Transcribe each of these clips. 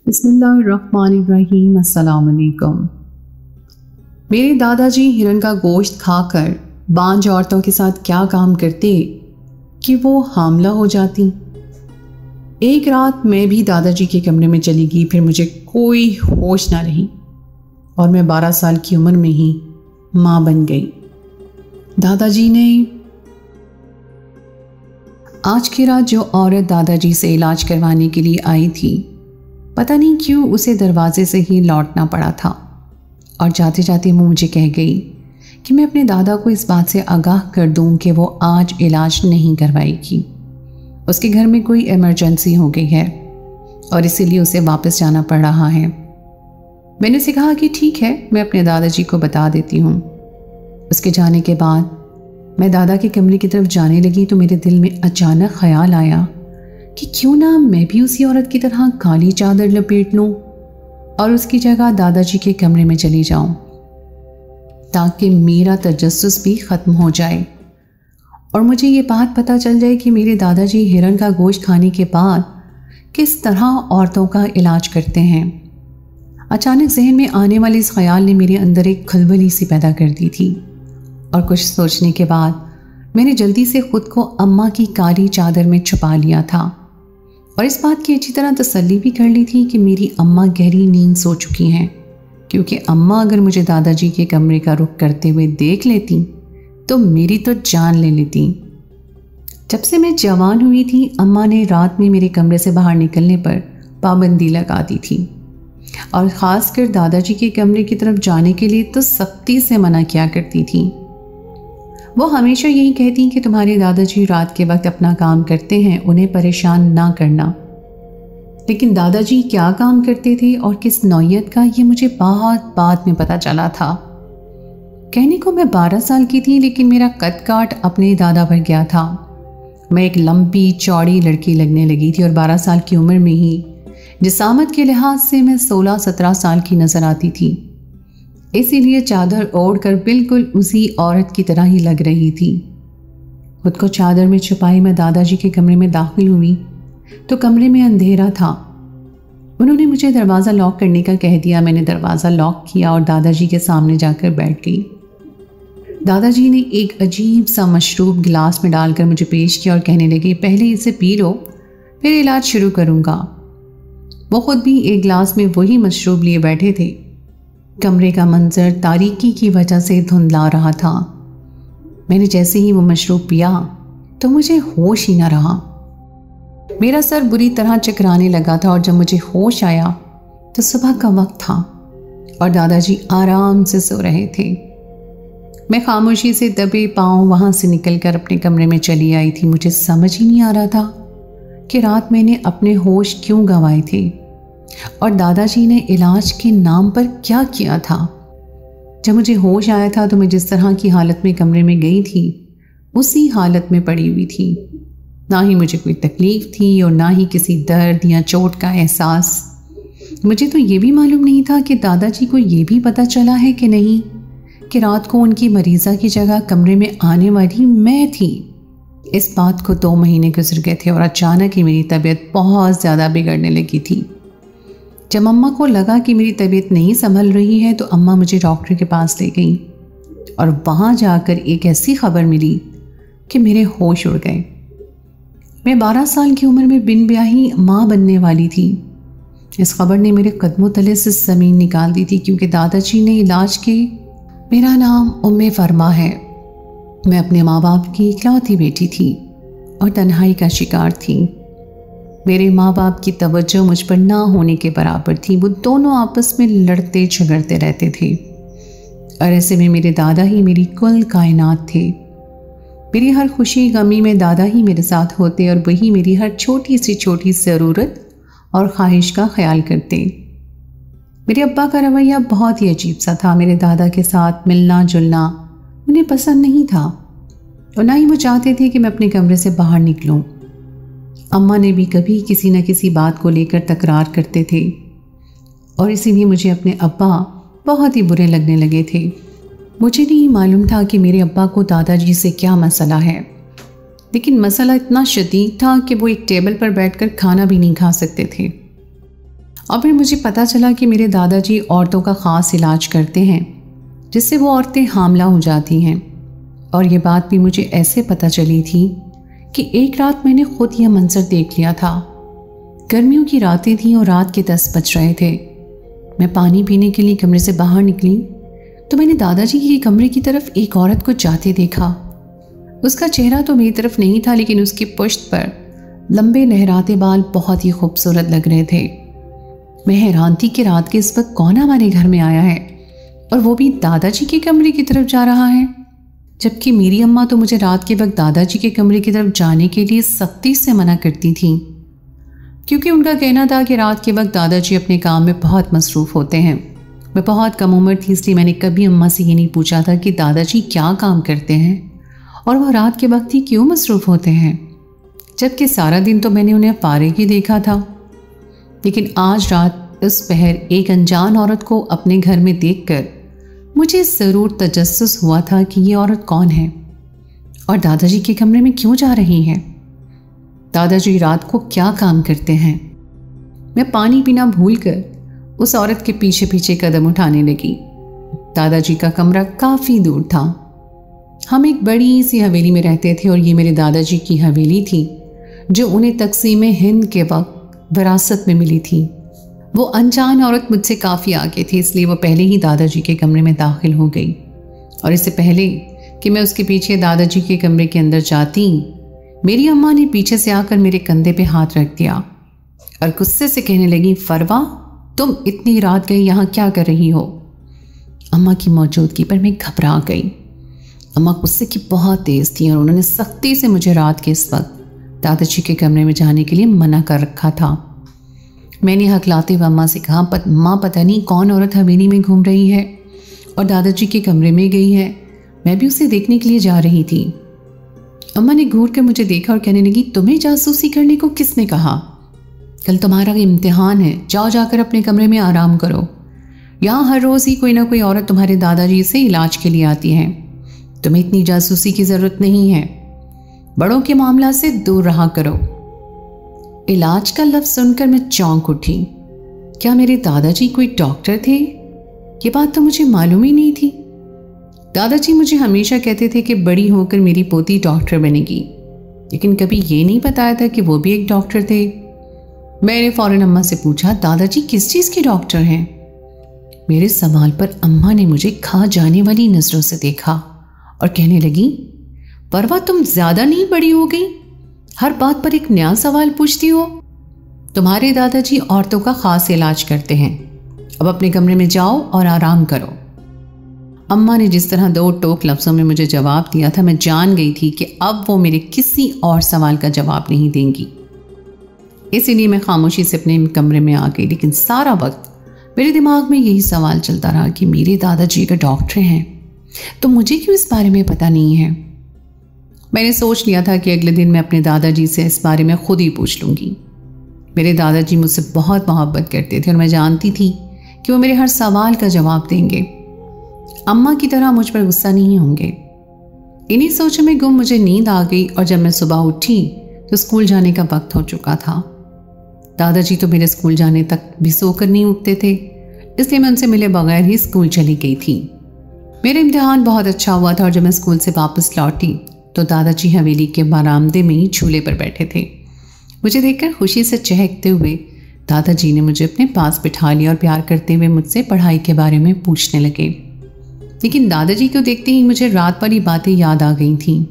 बिस्मिल्लाहिर्रहमानिर्रहीम। अस्सलाम वालेकुम। मेरे दादाजी हिरन का गोश्त खाकर बांझ औरतों के साथ क्या काम करते कि वो हामला हो जाती। एक रात मैं भी दादाजी के कमरे में चली गई, फिर मुझे कोई होश ना रही और मैं 12 साल की उम्र में ही माँ बन गई। दादाजी ने आज की रात जो औरत दादाजी से इलाज करवाने के लिए आई थी, पता नहीं क्यों उसे दरवाजे से ही लौटना पड़ा था और जाते जाते वो मुझे कह गई कि मैं अपने दादा को इस बात से आगाह कर दूं कि वो आज इलाज नहीं करवाएगी। उसके घर में कोई इमरजेंसी हो गई है और इसीलिए उसे वापस जाना पड़ रहा है। मैंने उसे कहा कि ठीक है, मैं अपने दादाजी को बता देती हूँ। उसके जाने के बाद मैं दादा के कमरे की तरफ जाने लगी तो मेरे दिल में अचानक ख्याल आया कि क्यों ना मैं भी उसी औरत की तरह काली चादर लपेट लूं और उसकी जगह दादाजी के कमरे में चली जाऊं, ताकि मेरा तजस्सुस भी ख़त्म हो जाए और मुझे ये बात पता चल जाए कि मेरे दादाजी हिरन का गोश्त खाने के बाद किस तरह औरतों का इलाज करते हैं। अचानक जहन में आने वाले इस ख्याल ने मेरे अंदर एक खलबली सी पैदा कर दी थी और कुछ सोचने के बाद मैंने जल्दी से खुद को अम्मा की काली चादर में छुपा लिया था और इस बात की अच्छी तरह तसल्ली भी कर ली थी कि मेरी अम्मा गहरी नींद सो चुकी हैं, क्योंकि अम्मा अगर मुझे दादाजी के कमरे का रुख करते हुए देख लेती तो मेरी तो जान ले लेती। जब से मैं जवान हुई थी, अम्मा ने रात में मेरे कमरे से बाहर निकलने पर पाबंदी लगा दी थी और ख़ासकर दादाजी के कमरे की तरफ जाने के लिए तो सख्ती से मना किया करती थी। वो हमेशा यही कहती कि तुम्हारे दादाजी रात के वक्त अपना काम करते हैं, उन्हें परेशान ना करना। लेकिन दादाजी क्या काम करते थे और किस नौयत का, ये मुझे बहुत बाद में पता चला था। कहने को मैं 12 साल की थी, लेकिन मेरा कद काट अपने दादा पर गया था। मैं एक लंबी चौड़ी लड़की लगने लगी थी और 12 साल की उम्र में ही जिसामत के लिहाज से मैं 16-17 साल की नज़र आती थी। इसीलिए चादर ओढ़कर बिल्कुल उसी औरत की तरह ही लग रही थी। खुद को चादर में छुपाई मैं दादाजी के कमरे में दाखिल हुई तो कमरे में अंधेरा था। उन्होंने मुझे दरवाज़ा लॉक करने का कह दिया। मैंने दरवाज़ा लॉक किया और दादाजी के सामने जाकर बैठ गई। दादाजी ने एक अजीब सा मशरूब गिलास में डालकर मुझे पेश किया और कहने लगे, पहले इसे पी लो, फिर इलाज शुरू करूँगा। वो खुद भी एक गिलास में वही मशरूब लिए बैठे थे। कमरे का मंजर तारीकी की वजह से धुंधला रहा था। मैंने जैसे ही वो मशरूब पिया तो मुझे होश ही ना रहा। मेरा सर बुरी तरह चकराने लगा था और जब मुझे होश आया तो सुबह का वक्त था और दादाजी आराम से सो रहे थे। मैं खामोशी से दबे पांव वहाँ से निकलकर अपने कमरे में चली आई थी। मुझे समझ ही नहीं आ रहा था कि रात मैंने अपने होश क्यों गंवाए थे और दादाजी ने इलाज के नाम पर क्या किया था। जब मुझे होश आया था तो मैं जिस तरह की हालत में कमरे में गई थी उसी हालत में पड़ी हुई थी। ना ही मुझे कोई तकलीफ थी और ना ही किसी दर्द या चोट का एहसास। मुझे तो ये भी मालूम नहीं था कि दादाजी को ये भी पता चला है कि नहीं कि रात को उनकी मरीज़ा की जगह कमरे में आने वाली मैं थी। इस बात को 2 महीने गुजर गए थे और अचानक ही मेरी तबीयत बहुत ज़्यादा बिगड़ने लगी थी। जब अम्मा को लगा कि मेरी तबीयत नहीं संभल रही है तो अम्मा मुझे डॉक्टर के पास ले गई और वहाँ जाकर एक ऐसी खबर मिली कि मेरे होश उड़ गए। मैं 12 साल की उम्र में बिन ब्याही माँ बनने वाली थी। इस खबर ने मेरे कदमों तले से ज़मीन निकाल दी थी, क्योंकि दादाजी ने इलाज के मेरा नाम उम्मे फरमा है। मैं अपने माँ बाप की इकलौती बेटी थी और तन्हाई का शिकार थी। मेरे माँ बाप की तवज्जो मुझ पर ना होने के बराबर थी। वो दोनों आपस में लड़ते झगड़ते रहते थे और ऐसे में मेरे दादा ही मेरी कुल कायनात थे। मेरी हर खुशी गमी में दादा ही मेरे साथ होते और वही मेरी हर छोटी सी ज़रूरत और ख्वाहिश का ख्याल करते। मेरे अब्बा का रवैया बहुत ही अजीब सा था। मेरे दादा के साथ मिलना जुलना उन्हें पसंद नहीं था और ना ही वो चाहते थे कि मैं अपने कमरे से बाहर निकलूं। अम्मा ने भी कभी किसी न किसी बात को लेकर तकरार करते थे और इसीलिए मुझे अपने अब्बा बहुत ही बुरे लगने लगे थे। मुझे नहीं मालूम था कि मेरे अब्बा को दादाजी से क्या मसला है, लेकिन मसला इतना शदीद था कि वो एक टेबल पर बैठकर खाना भी नहीं खा सकते थे और फिर मुझे पता चला कि मेरे दादाजी औरतों का ख़ास इलाज करते हैं जिससे वो औरतें हामला हो जाती हैं। और ये बात भी मुझे ऐसे पता चली थी कि एक रात मैंने खुद यह मंजर देख लिया था। गर्मियों की रातें थीं और रात के 10 बज रहे थे। मैं पानी पीने के लिए कमरे से बाहर निकली तो मैंने दादाजी के कमरे की तरफ एक औरत को जाते देखा। उसका चेहरा तो मेरी तरफ नहीं था, लेकिन उसकी पुश्त पर लंबे लहराते बाल बहुत ही खूबसूरत लग रहे थे। मैं हैरान थी कि रात के इस वक्त कौन हमारे घर में आया है और वो भी दादाजी के कमरे की तरफ जा रहा है, जबकि मेरी अम्मा तो मुझे रात के वक्त दादाजी के कमरे की तरफ जाने के लिए सख्ती से मना करती थी, क्योंकि उनका कहना था कि रात के वक्त दादाजी अपने काम में बहुत मसरूफ़ होते हैं। मैं बहुत कम उम्र थी, इसलिए मैंने कभी अम्मा से ये नहीं पूछा था कि दादाजी क्या काम करते हैं और वह रात के वक्त ही क्यों मसरूफ़ होते हैं, जबकि सारा दिन तो मैंने उन्हें फारिग ही देखा था। लेकिन आज रात उस पहर एक अनजान औरत को अपने घर में देखकर मुझे ज़रूर तजस्सुस हुआ था कि ये औरत कौन है और दादाजी के कमरे में क्यों जा रही है। दादाजी रात को क्या काम करते हैं। मैं पानी पीना भूलकर उस औरत के पीछे पीछे कदम उठाने लगी। दादाजी का कमरा काफ़ी दूर था। हम एक बड़ी सी हवेली में रहते थे और ये मेरे दादाजी की हवेली थी जो उन्हें तकसीम हिंद के वक्त विरासत में मिली थी। वो अनजान औरत मुझसे काफ़ी आगे थी, इसलिए वो पहले ही दादाजी के कमरे में दाखिल हो गई। और इससे पहले कि मैं उसके पीछे दादाजी के कमरे के अंदर जाती, मेरी अम्मा ने पीछे से आकर मेरे कंधे पे हाथ रख दिया और गुस्से से कहने लगी, फरवा, तुम इतनी रात गई यहाँ क्या कर रही हो। अम्मा की मौजूदगी पर मैं घबरा गई। अम्मा गुस्से की बहुत तेज़ थी और उन्होंने सख्ती से मुझे रात के इस वक्त दादाजी के कमरे में जाने के लिए मना कर रखा था। मैंने हकलाते हुए अम्मा से कहा, माँ पता नहीं कौन औरत हवेली में घूम रही है और दादाजी के कमरे में गई है, मैं भी उसे देखने के लिए जा रही थी। अम्मा ने घूर कर मुझे देखा और कहने लगी, तुम्हें जासूसी करने को किसने कहा? कल तुम्हारा इम्तिहान है, जाओ जाकर अपने कमरे में आराम करो। यहाँ हर रोज़ ही कोई ना कोई औरत तुम्हारे दादाजी से इलाज के लिए आती है, तुम्हें इतनी जासूसी की ज़रूरत नहीं है। बड़ों के मामला से दूर रहा करो। इलाज का लफ्ज़ सुनकर मैं चौंक उठी। क्या मेरे दादाजी कोई डॉक्टर थे? ये बात तो मुझे मालूम ही नहीं थी। दादाजी मुझे हमेशा कहते थे कि बड़ी होकर मेरी पोती डॉक्टर बनेगी, लेकिन कभी ये नहीं बताया था कि वो भी एक डॉक्टर थे। मैंने फ़ौरन अम्मा से पूछा, दादाजी किस चीज़ के डॉक्टर हैं? मेरे सवाल पर अम्मा ने मुझे खा जाने वाली नज़रों से देखा और कहने लगी, परवा, तुम ज़्यादा नहीं बड़ी हो गई? हर बात पर एक नया सवाल पूछती हो। तुम्हारे दादाजी औरतों का ख़ास इलाज करते हैं। अब अपने कमरे में जाओ और आराम करो। अम्मा ने जिस तरह दो टोक लफ्ज़ों में मुझे जवाब दिया था, मैं जान गई थी कि अब वो मेरे किसी और सवाल का जवाब नहीं देंगी। इसीलिए मैं खामोशी से अपने कमरे में आ गई। लेकिन सारा वक्त मेरे दिमाग में यही सवाल चलता रहा कि मेरे दादाजी का डॉक्टर हैं, तो मुझे क्यों इस बारे में पता नहीं है। मैंने सोच लिया था कि अगले दिन मैं अपने दादाजी से इस बारे में खुद ही पूछ लूँगी। मेरे दादाजी मुझसे बहुत मोहब्बत करते थे और मैं जानती थी कि वो मेरे हर सवाल का जवाब देंगे। अम्मा की तरह मुझ पर गुस्सा नहीं होंगे। इन्हीं सोचों में गुम मुझे नींद आ गई और जब मैं सुबह उठी तो स्कूल जाने का वक्त हो चुका था। दादाजी तो मेरे स्कूल जाने तक भी सोकर नहीं उठते थे, इसलिए मैं उनसे मिले बगैर ही स्कूल चली गई थी। मेरा इम्तिहान बहुत अच्छा हुआ था और जब मैं स्कूल से वापस लौटी तो दादाजी हवेली के बरामदे में ही झूले पर बैठे थे। मुझे देखकर खुशी से चहकते हुए दादाजी ने मुझे अपने पास बिठा लिया और प्यार करते हुए मुझसे पढ़ाई के बारे में पूछने लगे। लेकिन दादाजी को देखते ही मुझे रात वाली बातें याद आ गई थीं।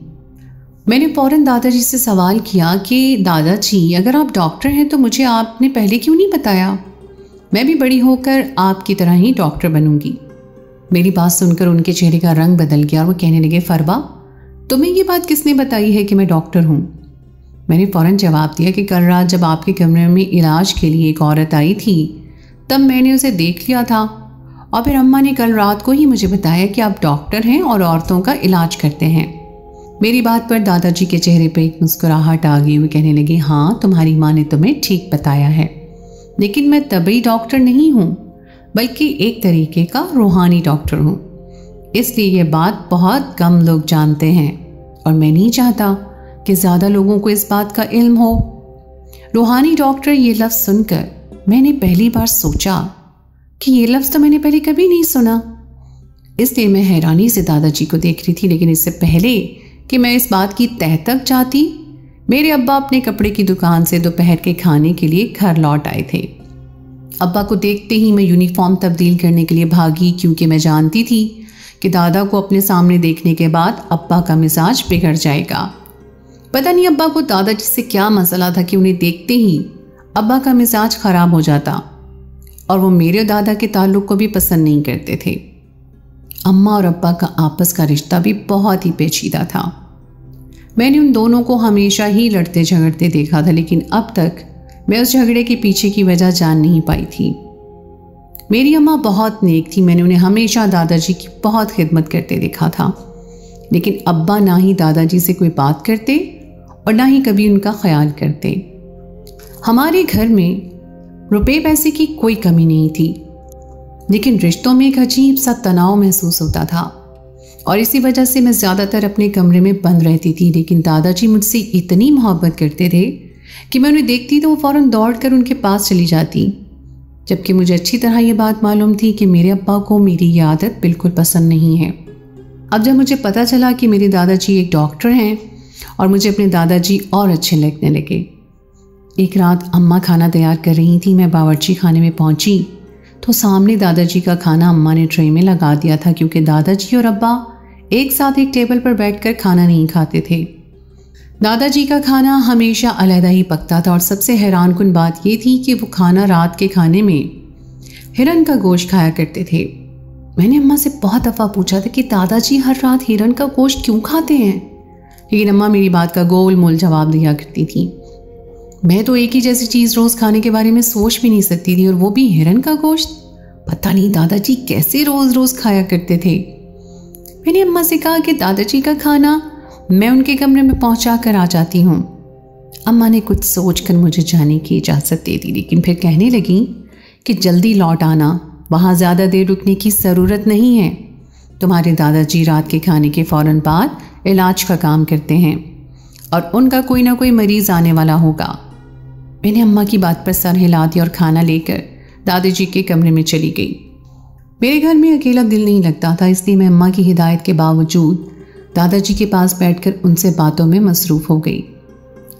मैंने फ़ौरन दादाजी से सवाल किया कि दादाजी, अगर आप डॉक्टर हैं तो मुझे आपने पहले क्यों नहीं बताया? मैं भी बड़ी होकर आपकी तरह ही डॉक्टर बनूंगी। मेरी बात सुनकर उनके चेहरे का रंग बदल गया और वो कहने लगे, फरवा, तुम्हें ये बात किसने बताई है कि मैं डॉक्टर हूँ? मैंने फ़ौरन जवाब दिया कि कल रात जब आपके कमरे में इलाज के लिए एक औरत आई थी तब मैंने उसे देख लिया था और फिर अम्मा ने कल रात को ही मुझे बताया कि आप डॉक्टर हैं और औरतों का इलाज करते हैं। मेरी बात पर दादाजी के चेहरे पर एक मुस्कुराहट आ गई। वो कहने लगे, हाँ, तुम्हारी माँ ने तुम्हें ठीक बताया है, लेकिन मैं तभी डॉक्टर नहीं हूँ बल्कि एक तरीके का रूहानी डॉक्टर हूँ। इसलिए ये बात बहुत कम लोग जानते हैं और मैं नहीं चाहता कि ज़्यादा लोगों को इस बात का इल्म हो। रूहानी डॉक्टर ये लफ्ज़ सुनकर मैंने पहली बार सोचा कि ये लफ्ज़ तो मैंने पहले कभी नहीं सुना। इसलिए मैं हैरानी से दादाजी को देख रही थी। लेकिन इससे पहले कि मैं इस बात की तह तक जाती, मेरे अब्बा अपने कपड़े की दुकान से दोपहर के खाने के लिए घर लौट आए थे। अब्बा को देखते ही मैं यूनिफॉर्म तब्दील करने के लिए भागी, क्योंकि मैं जानती थी कि दादा को अपने सामने देखने के बाद अब्बा का मिजाज बिगड़ जाएगा। पता नहीं अब्बा को दादाजी से क्या मसला था कि उन्हें देखते ही अब्बा का मिजाज खराब हो जाता, और वो मेरे और दादा के ताल्लुक को भी पसंद नहीं करते थे। अम्मा और अब्बा का आपस का रिश्ता भी बहुत ही पेचीदा था। मैंने उन दोनों को हमेशा ही लड़ते झगड़ते देखा था, लेकिन अब तक मैं उस झगड़े के पीछे की वजह जान नहीं पाई थी। मेरी अम्मा बहुत नेक थी। मैंने उन्हें हमेशा दादाजी की बहुत खिदमत करते देखा था, लेकिन अब्बा ना ही दादाजी से कोई बात करते और ना ही कभी उनका ख्याल करते। हमारे घर में रुपए पैसे की कोई कमी नहीं थी, लेकिन रिश्तों में एक अजीब सा तनाव महसूस होता था, और इसी वजह से मैं ज़्यादातर अपने कमरे में बंद रहती थी। लेकिन दादाजी मुझसे इतनी मोहब्बत करते थे कि मैं उन्हें देखती तो वो फ़ौरन दौड़ कर उनके पास चली जाती, जबकि मुझे अच्छी तरह ये बात मालूम थी कि मेरे अब्बा को मेरी ये आदत बिल्कुल पसंद नहीं है। अब जब मुझे पता चला कि मेरे दादाजी एक डॉक्टर हैं और मुझे अपने दादाजी और अच्छे लगने लगे। एक रात अम्मा खाना तैयार कर रही थी। मैं बावर्ची खाने में पहुंची तो सामने दादाजी का खाना अम्मा ने ट्रे में लगा दिया था, क्योंकि दादाजी और अब्बा एक साथ एक टेबल पर बैठकर खाना नहीं खाते थे। दादाजी का खाना हमेशा अलहदा ही पकता था, और सबसे हैरानकुन बात यह थी कि वो खाना रात के खाने में हिरन का गोश्त खाया करते थे। मैंने अम्मा से बहुत दफ़ा पूछा था कि दादाजी हर रात हिरन का गोश्त क्यों खाते हैं, लेकिन अम्मा मेरी बात का गोल मोल जवाब दिया करती थी। मैं तो एक ही जैसी चीज़ रोज़ खाने के बारे में सोच भी नहीं सकती थी, और वो भी हिरन का गोश्त। पता नहीं दादाजी कैसे रोज़ रोज़ खाया करते थे। मैंने अम्मा से कहा कि दादाजी का खाना मैं उनके कमरे में पहुंचा कर आ जाती हूँ। अम्मा ने कुछ सोचकर मुझे जाने की इजाज़त दे दी, लेकिन फिर कहने लगी कि जल्दी लौट आना, वहाँ ज़्यादा देर रुकने की ज़रूरत नहीं है। तुम्हारे दादाजी रात के खाने के फ़ौरन बाद इलाज का काम करते हैं, और उनका कोई ना कोई मरीज़ आने वाला होगा। मैंने अम्मा की बात पर सर हिला दिया और खाना लेकर दादाजी के कमरे में चली गई। मेरे घर में अकेला दिल नहीं लगता था, इसलिए मैं अम्मा की हिदायत के बावजूद दादाजी के पास बैठकर उनसे बातों में मसरूफ़ हो गई।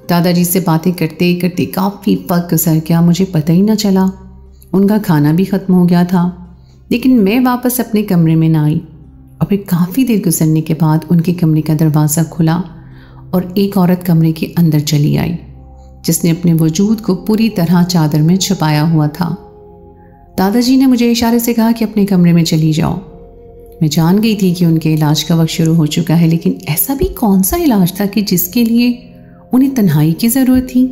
दादाजी से बातें करते करते काफ़ी वक्त गुजर गया, मुझे पता ही ना चला। उनका खाना भी ख़त्म हो गया था, लेकिन मैं वापस अपने कमरे में ना आई, और फिर काफ़ी देर गुजरने के बाद उनके कमरे का दरवाज़ा खुला और एक औरत कमरे के अंदर चली आई, जिसने अपने वजूद को पूरी तरह चादर में छुपाया हुआ था। दादाजी ने मुझे इशारे से कहा कि अपने कमरे में चली जाओ। मैं जान गई थी कि उनके इलाज का वक्त शुरू हो चुका है, लेकिन ऐसा भी कौन सा इलाज था कि जिसके लिए उन्हें तन्हाई की ज़रूरत थी।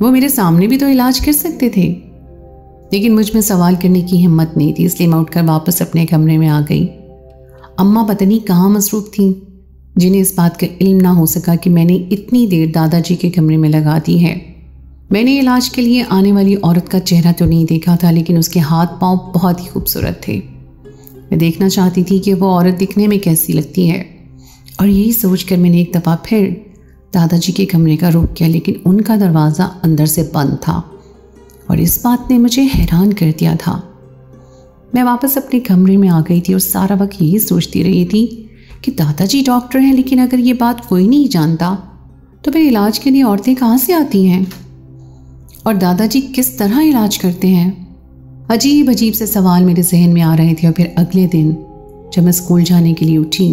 वो मेरे सामने भी तो इलाज कर सकते थे, लेकिन मुझ में सवाल करने की हिम्मत नहीं थी, इसलिए मैं उठकर वापस अपने कमरे में आ गई। अम्मा पता नहीं कहाँ मसरूफ़ थी, जिन्हें इस बात का इल्म ना हो सका कि मैंने इतनी देर दादाजी के कमरे में लगा दी है। मैंने इलाज के लिए आने वाली औरत का चेहरा तो नहीं देखा था, लेकिन उसके हाथ पांव बहुत ही खूबसूरत थे। मैं देखना चाहती थी कि वो औरत दिखने में कैसी लगती है, और यही सोचकर मैंने एक दफ़ा फिर दादाजी के कमरे का रुख किया, लेकिन उनका दरवाज़ा अंदर से बंद था, और इस बात ने मुझे हैरान कर दिया था। मैं वापस अपने कमरे में आ गई थी और सारा वक्त यही सोचती रही थी कि दादाजी डॉक्टर हैं, लेकिन अगर ये बात कोई नहीं जानता तो फिर इलाज के लिए औरतें कहाँ से आती हैं, और दादाजी किस तरह इलाज करते हैं। अजीब अजीब से सवाल मेरे जहन में आ रहे थे। और फिर अगले दिन जब मैं स्कूल जाने के लिए उठी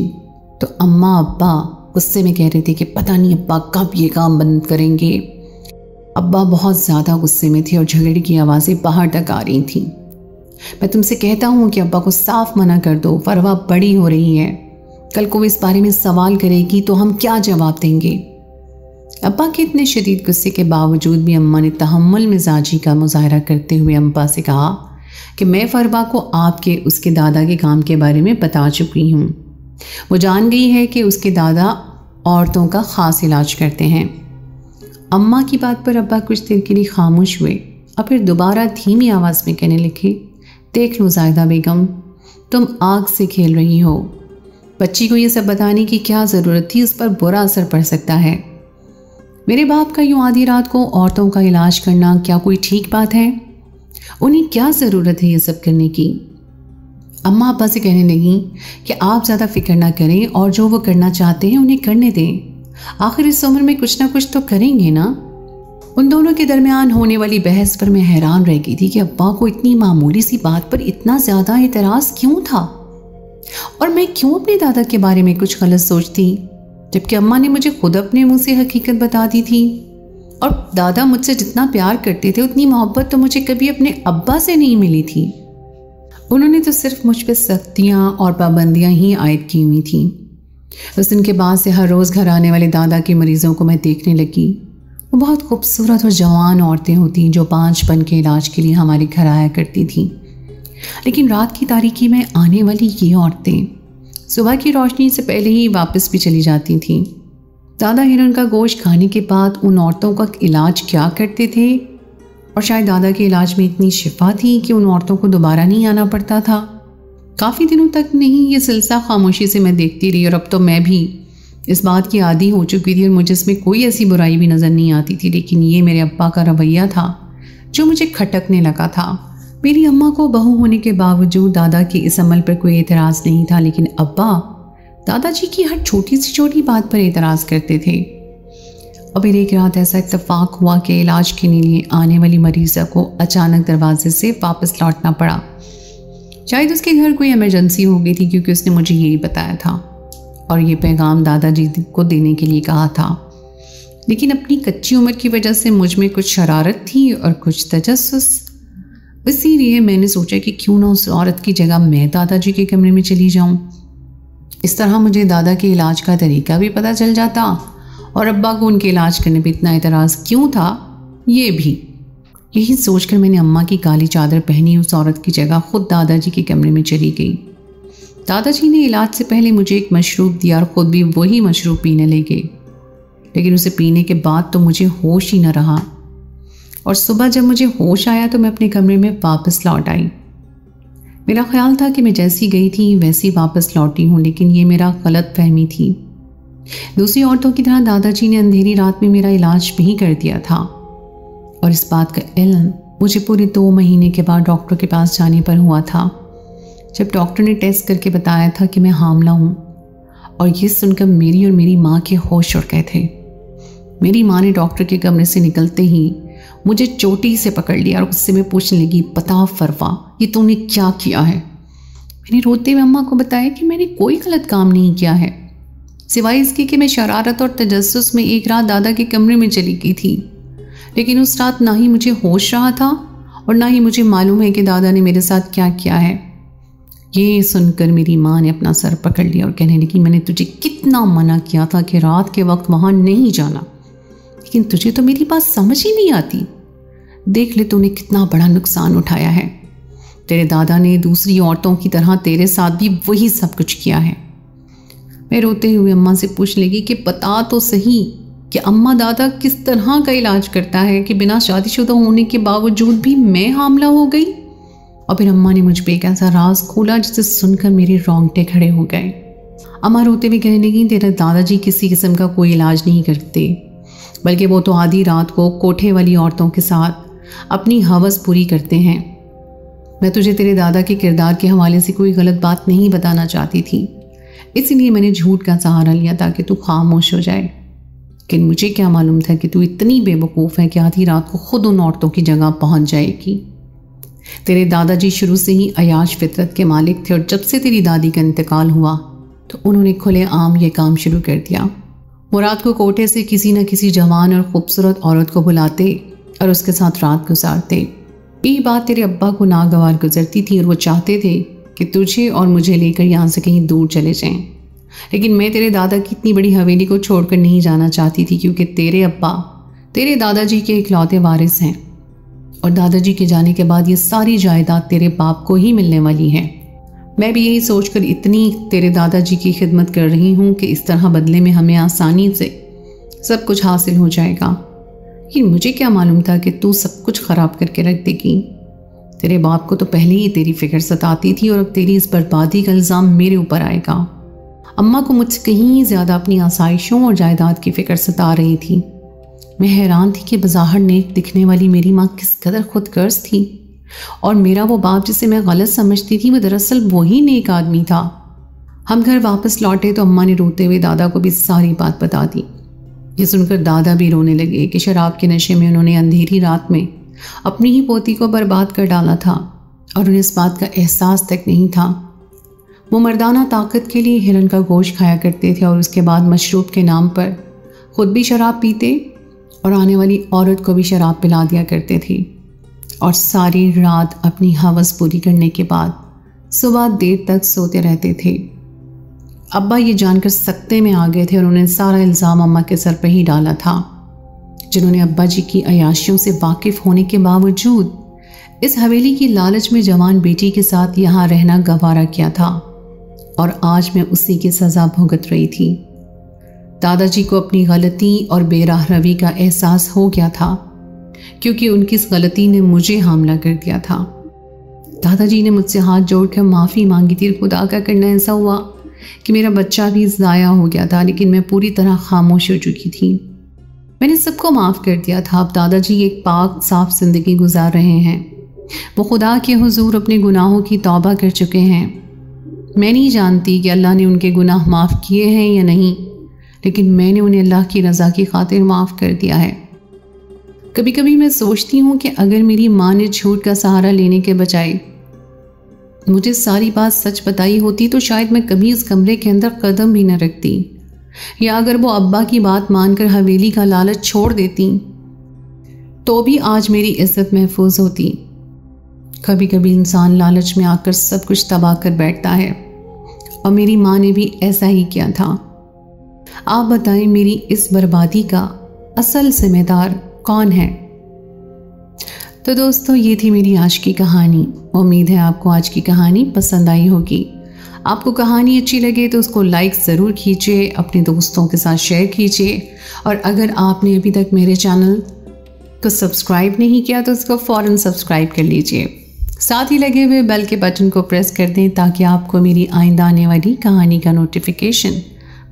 तो अम्मा अब्बा गुस्से में कह रहे थे कि पता नहीं अब्बा कब ये काम बंद करेंगे। अब्बा बहुत ज़्यादा गुस्से में थे और झगड़े की आवाज़ें बाहर तक आ रही थीं। मैं तुमसे कहता हूँ कि अब्बा को साफ मना कर दो, फरवा बड़ी हो रही है, कल को इस बारे में सवाल करेगी तो हम क्या जवाब देंगे। अब्बा के इतने शदीद गुस्से के बावजूद भी अम्मा ने तहम्मुल मिजाजी का मुजाहरा करते हुए अम्बा से कहा कि मैं फरवा को आपके उसके दादा के काम के बारे में बता चुकी हूँ। वो जान गई है कि उसके दादा औरतों का ख़ास इलाज करते हैं। अम्मा की बात पर अब्बा कुछ देर के लिए खामोश हुए और फिर दोबारा धीमी आवाज़ में कहने लगे, देख लो ज़ाहिदा बेगम, तुम आग से खेल रही हो। बच्ची को ये सब बताने की क्या ज़रूरत थी, उस पर बुरा असर पड़ सकता है। मेरे बाप का यूँ आधी रात को औरतों का इलाज करना क्या कोई ठीक बात है? उन्हें क्या ज़रूरत है ये सब करने की। अम्मा अब्बा से कहने लगी कि आप ज़्यादा फिक्र ना करें और जो वो करना चाहते हैं उन्हें करने दें, आखिर इस उम्र में कुछ ना कुछ तो करेंगे ना। उन दोनों के दरमियान होने वाली बहस पर मैं हैरान रह गई थी कि अब्बा को इतनी मामूली सी बात पर इतना ज़्यादा एतराज़ क्यों था, और मैं क्यों अपने दादा के बारे में कुछ गलत सोचती, जबकि अम्मा ने मुझे खुद अपने मुंह से हकीकत बता दी थी। और दादा मुझसे जितना प्यार करते थे उतनी मोहब्बत तो मुझे कभी अपने अब्बा से नहीं मिली थी। उन्होंने तो सिर्फ मुझ पर सख्तियाँ और पाबंदियाँ ही आयद की हुई थी। उस दिन के बाद से हर रोज़ घर आने वाले दादा के मरीज़ों को मैं देखने लगी। वो बहुत खूबसूरत और जवान औरतें होती जो 5 पन के इलाज के लिए हमारे घर आया करती थीं। लेकिन रात की तारीकी में आने वाली ये औरतें सुबह की रोशनी से पहले ही वापस भी चली जाती थीं। दादा हिरन का गोश्त खाने के बाद उन औरतों का इलाज क्या करते थे, और शायद दादा के इलाज में इतनी शिफा थी कि उन औरतों को दोबारा नहीं आना पड़ता था। काफ़ी दिनों तक नहीं ये सिलसिला खामोशी से मैं देखती रही, और अब तो मैं भी इस बात की आदी हो चुकी थी और मुझे इसमें कोई ऐसी बुराई भी नज़र नहीं आती थी। लेकिन ये मेरे अब्बा का रवैया था जो मुझे खटकने लगा था। मेरी अम्मा को बहू होने के बावजूद दादा के इस अमल पर कोई एतराज़ नहीं था, लेकिन अब्बा दादाजी की हर छोटी सी छोटी बात पर एतराज़ करते थे। और फिर एक रात ऐसा इत्तेफाक हुआ कि इलाज के लिए आने वाली मरीज़ा को अचानक दरवाजे से वापस लौटना पड़ा। शायद उसके घर कोई इमरजेंसी हो गई थी, क्योंकि उसने मुझे यही बताया था और ये पैगाम दादाजी को देने के लिए कहा था। लेकिन अपनी कच्ची उम्र की वजह से मुझ में कुछ शरारत थी और कुछ तजस्सुस। इसीलिए मैंने सोचा कि क्यों ना उस औरत की जगह मैं दादाजी के कमरे में चली जाऊं। इस तरह मुझे दादा के इलाज का तरीका भी पता चल जाता और अब्बा को उनके इलाज करने पर इतना एतराज़ क्यों था ये भी। यही सोचकर मैंने अम्मा की काली चादर पहनी उस औरत की जगह खुद दादाजी के कमरे में चली गई। दादाजी ने इलाज से पहले मुझे एक मशरूब दिया और ख़ुद भी वही मशरूब पीने लगे, लेकिन उसे पीने के बाद तो मुझे होश ही न रहा। और सुबह जब मुझे होश आया तो मैं अपने कमरे में वापस लौट आई। मेरा ख्याल था कि मैं जैसी गई थी वैसी वापस लौटी हूँ, लेकिन ये मेरा गलत फहमी थी। दूसरी औरतों की तरह दादाजी ने अंधेरी रात में मेरा इलाज भी कर दिया था, और इस बात का इल्म मुझे पूरे 2 महीने के बाद डॉक्टर के पास जाने पर हुआ था, जब डॉक्टर ने टेस्ट करके बताया था कि मैं हामला हूँ। और ये सुनकर मेरी और मेरी माँ के होश उड़ गए थे। मेरी माँ ने डॉक्टर के कमरे से निकलते ही मुझे चोटी से पकड़ लिया और उससे मैं पूछने लगी, बता फरवा, ये तूने क्या किया है? मैंने रोते हुए अम्मा को बताया कि मैंने कोई गलत काम नहीं किया है, सिवाय इसके कि मैं शरारत और तजस्सुस में एक रात दादा के कमरे में चली गई थी। लेकिन उस रात ना ही मुझे होश रहा था और ना ही मुझे मालूम है कि दादा ने मेरे साथ क्या किया है। ये सुनकर मेरी माँ ने अपना सर पकड़ लिया और कहने लगी, मैंने तुझे कितना मना किया था कि रात के वक्त वहाँ नहीं जाना, लेकिन तुझे तो मेरी बात समझ ही नहीं आती। देख ले तूने कितना बड़ा नुकसान उठाया है। तेरे दादा ने दूसरी औरतों की तरह तेरे साथ भी वही सब कुछ किया है। मैं रोते हुए अम्मा से पूछ लगी कि बता तो सही कि अम्मा दादा किस तरह का इलाज करता है कि बिना शादीशुदा होने के बावजूद भी मैं हामला हो गई। और फिर अम्मा ने मुझ पर एक ऐसा राज खोला जिसे सुनकर मेरे रोंगटे खड़े हो गए। अम्मा रोते हुए कहने लगी, तेरे दादाजी किसी किस्म का कोई इलाज नहीं करते, बल्कि वो तो आधी रात को कोठे वाली औरतों के साथ अपनी हवस पूरी करते हैं। मैं तुझे तेरे दादा के किरदार के हवाले से कोई गलत बात नहीं बताना चाहती थी, इसलिए मैंने झूठ का सहारा लिया ताकि तू खामोश हो जाए। लेकिन मुझे क्या मालूम था कि तू इतनी बेवकूफ़ है कि आधी रात को खुद उन औरतों की जगह पहुंच जाएगी। तेरे दादाजी शुरू से ही अयाश फितरत के मालिक थे, और जब से तेरी दादी का इंतकाल हुआ तो उन्होंने खुलेआम ये काम शुरू कर दिया। वो रात को कोठे से किसी न किसी जवान और खूबसूरत औरत को बुलाते और उसके साथ रात गुजारते। ये बात तेरे अब्बा को नागवार गुजरती थी और वो चाहते थे कि तुझे और मुझे लेकर यहाँ से कहीं दूर चले जाएं। लेकिन मैं तेरे दादा की इतनी बड़ी हवेली को छोड़कर नहीं जाना चाहती थी, क्योंकि तेरे अब्बा तेरे दादाजी के इकलौते वारिस हैं, और दादाजी के जाने के बाद ये सारी जायदाद तेरे बाप को ही मिलने वाली है। मैं भी यही सोचकर इतनी तेरे दादाजी की खिदमत कर रही हूँ कि इस तरह बदले में हमें आसानी से सब कुछ हासिल हो जाएगा। लेकिन मुझे क्या मालूम था कि तू सब कुछ ख़राब करके रख देगी। तेरे बाप को तो पहले ही तेरी फिक्र सताती थी, और अब तेरी इस बर्बादी का इल्ज़ाम मेरे ऊपर आएगा। अम्मा को मुझसे कहीं ज़्यादा अपनी आसाइशों और जायदाद की फ़िक्र सता रही थी। मैं हैरान थी कि बज़ाहिर नेक दिखने वाली मेरी माँ किस कदर खुदगर्ज थी, और मेरा वो बाप जिसे मैं गलत समझती थी वो दरअसल वही नेक आदमी था। हम घर वापस लौटे तो अम्मा ने रोते हुए दादा को भी सारी बात बता दी। ये सुनकर दादा भी रोने लगे कि शराब के नशे में उन्होंने अंधेरी रात में अपनी ही पोती को बर्बाद कर डाला था और उन्हें इस बात का एहसास तक नहीं था। वो मर्दाना ताकत के लिए हिरन का गोश्त खाया करते थे और उसके बाद मशरूब के नाम पर खुद भी शराब पीते और आने वाली औरत को भी शराब पिला दिया करते थे। और सारी रात अपनी हवस पूरी करने के बाद सुबह देर तक सोते रहते थे। अब्बा ये जानकर सख्ते में आ गए थे और उन्होंने सारा इल्ज़ाम अम्मा के सर पर ही डाला था, जिन्होंने अब्बा जी की अयाशियों से वाकिफ़ होने के बावजूद इस हवेली की लालच में जवान बेटी के साथ यहाँ रहना गवारा किया था। और आज मैं उसी की सज़ा भुगत रही थी। दादाजी को अपनी गलती और बेराह रवी का एहसास हो गया था, क्योंकि उनकी इस गलती ने मुझे हमला कर दिया था। दादाजी ने मुझसे हाथ जोड़कर माफ़ी मांगी थी। खुदा का करना ऐसा हुआ कि मेरा बच्चा भी ज़ाया हो गया था, लेकिन मैं पूरी तरह खामोश हो चुकी थी। मैंने सबको माफ़ कर दिया था। अब दादाजी एक पाक साफ ज़िंदगी गुजार रहे हैं। वो खुदा के हुजूर अपने गुनाहों की तौबा कर चुके हैं। मैं नहीं जानती कि अल्लाह ने उनके गुनाह माफ़ किए हैं या नहीं, लेकिन मैंने उन्हें अल्लाह की रज़ा की खातिर माफ़ कर दिया है। कभी कभी मैं सोचती हूँ कि अगर मेरी माँ ने झूठ का सहारा लेने के बजाय मुझे सारी बात सच बताई होती तो शायद मैं कभी इस कमरे के अंदर कदम भी न रखती, या अगर वो अब्बा की बात मानकर हवेली का लालच छोड़ देती तो भी आज मेरी इज्जत महफूज होती। कभी कभी इंसान लालच में आकर सब कुछ तबाह कर बैठता है, और मेरी माँ ने भी ऐसा ही किया था। आप बताएं, मेरी इस बर्बादी का असल जिम्मेदार कौन है? तो दोस्तों, ये थी मेरी आज की कहानी। उम्मीद है आपको आज की कहानी पसंद आई होगी। आपको कहानी अच्छी लगे तो उसको लाइक ज़रूर कीजिए, अपने दोस्तों के साथ शेयर कीजिए, और अगर आपने अभी तक मेरे चैनल को सब्सक्राइब नहीं किया तो उसको फ़ौरन सब्सक्राइब कर लीजिए। साथ ही लगे हुए बेल के बटन को प्रेस कर दें ताकि आपको मेरी आइंदा आने वाली कहानी का नोटिफिकेशन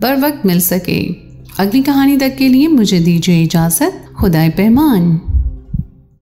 बर वक्त मिल सके। अगली कहानी तक के लिए मुझे दीजिए इजाज़त। खुदाए पेमान।